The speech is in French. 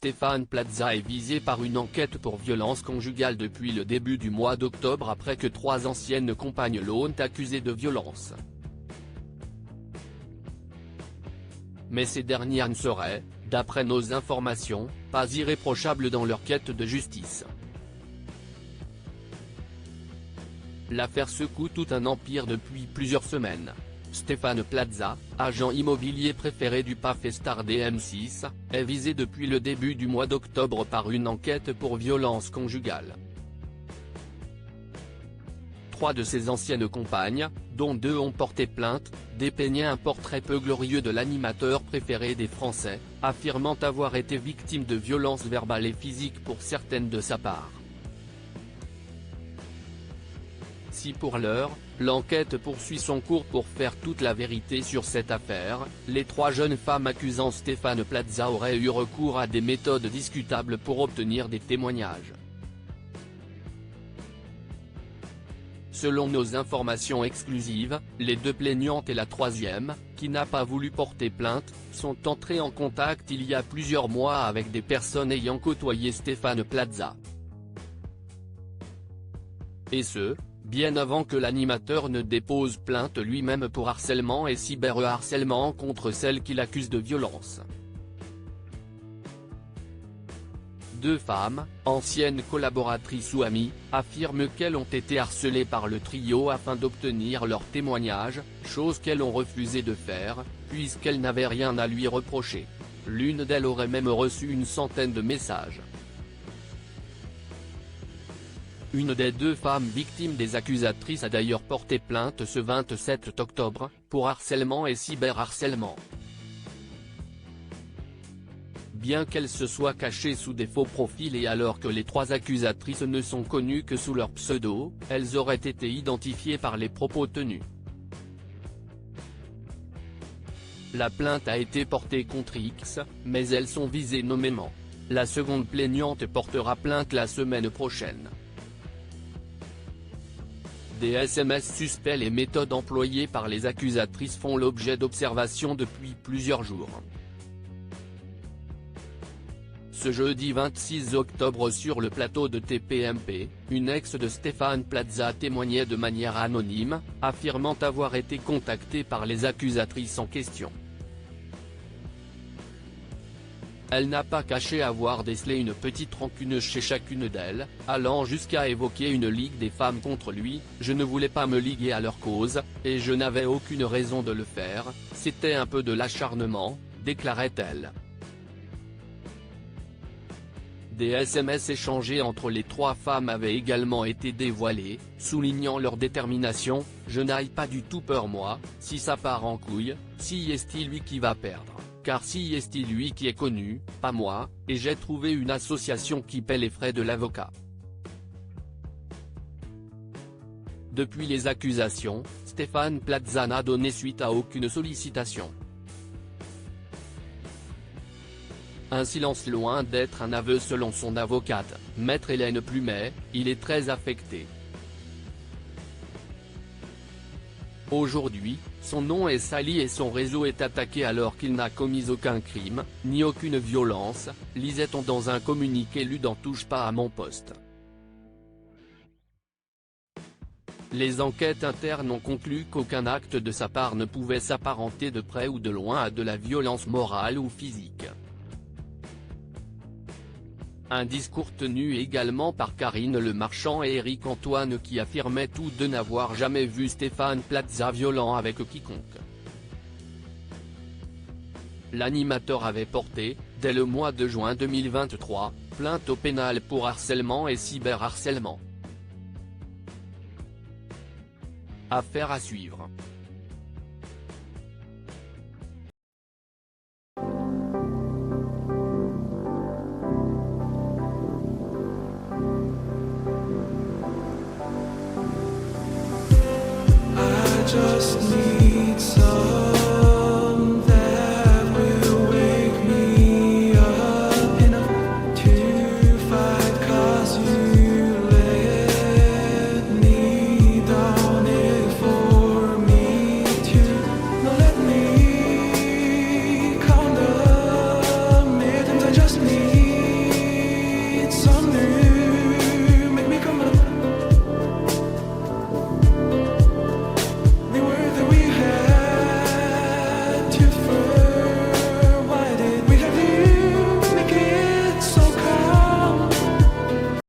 Stéphane Plaza est visé par une enquête pour violence conjugale depuis le début du mois d'octobre après que 3 anciennes compagnes l'ont accusé de violence. Mais ces dernières ne seraient, d'après nos informations, pas irréprochables dans leur quête de justice. L'affaire secoue tout un empire depuis plusieurs semaines. Stéphane Plaza, agent immobilier préféré du PAF et star des M6, est visé depuis le début du mois d'octobre par une enquête pour violence conjugale. 3 de ses anciennes compagnes, dont 2 ont porté plainte, dépeignaient un portrait peu glorieux de l'animateur préféré des Français, affirmant avoir été victime de violences verbales et physiques pour certaines de sa part. Si pour l'heure, l'enquête poursuit son cours pour faire toute la vérité sur cette affaire, les 3 jeunes femmes accusant Stéphane Plaza auraient eu recours à des méthodes discutables pour obtenir des témoignages. Selon nos informations exclusives, les 2 plaignantes et la 3e, qui n'a pas voulu porter plainte, sont entrées en contact il y a plusieurs mois avec des personnes ayant côtoyé Stéphane Plaza. Et ce, bien avant que l'animateur ne dépose plainte lui-même pour harcèlement et cyberharcèlement contre celle qu'il accuse de violence. 2 femmes, anciennes collaboratrices ou amies, affirment qu'elles ont été harcelées par le trio afin d'obtenir leur témoignage, chose qu'elles ont refusé de faire, puisqu'elles n'avaient rien à lui reprocher. L'une d'elles aurait même reçu une centaine de messages. Une des 2 femmes victimes des accusatrices a d'ailleurs porté plainte ce 27 octobre, pour harcèlement et cyberharcèlement. Bien qu'elles se soient cachées sous des faux profils et alors que les 3 accusatrices ne sont connues que sous leur pseudo, elles auraient été identifiées par les propos tenus. La plainte a été portée contre X, mais elles sont visées nommément. La seconde plaignante portera plainte la semaine prochaine. Des SMS suspects. Les méthodes employées par les accusatrices font l'objet d'observations depuis plusieurs jours. Ce jeudi 26 octobre sur le plateau de TPMP, une ex de Stéphane Plaza témoignait de manière anonyme, affirmant avoir été contactée par les accusatrices en question. Elle n'a pas caché avoir décelé une petite rancune chez chacune d'elles, allant jusqu'à évoquer une ligue des femmes contre lui. Je ne voulais pas me liguer à leur cause, et je n'avais aucune raison de le faire, c'était un peu de l'acharnement, déclarait-elle. Des SMS échangés entre les 3 femmes avaient également été dévoilés, soulignant leur détermination. Je n'aille pas du tout peur moi, si ça part en couille, si est-il lui qui va perdre. Car si est-il lui qui est connu, pas moi, et j'ai trouvé une association qui paie les frais de l'avocat. Depuis les accusations, Stéphane Plaza n'a donné suite à aucune sollicitation. Un silence loin d'être un aveu selon son avocate, maître Hélène Plumet. Il est très affecté. Aujourd'hui, son nom est sali et son réseau est attaqué alors qu'il n'a commis aucun crime, ni aucune violence, lisait-on dans un communiqué lu dans Touche pas à mon poste. Les enquêtes internes ont conclu qu'aucun acte de sa part ne pouvait s'apparenter de près ou de loin à de la violence morale ou physique. Un discours tenu également par Karine Le Marchand et Éric Antoine qui affirmaient tous 2 n'avoir jamais vu Stéphane Plaza violent avec quiconque. L'animateur avait porté, dès le mois de juin 2023, plainte au pénal pour harcèlement et cyberharcèlement. Affaire à suivre. Just need some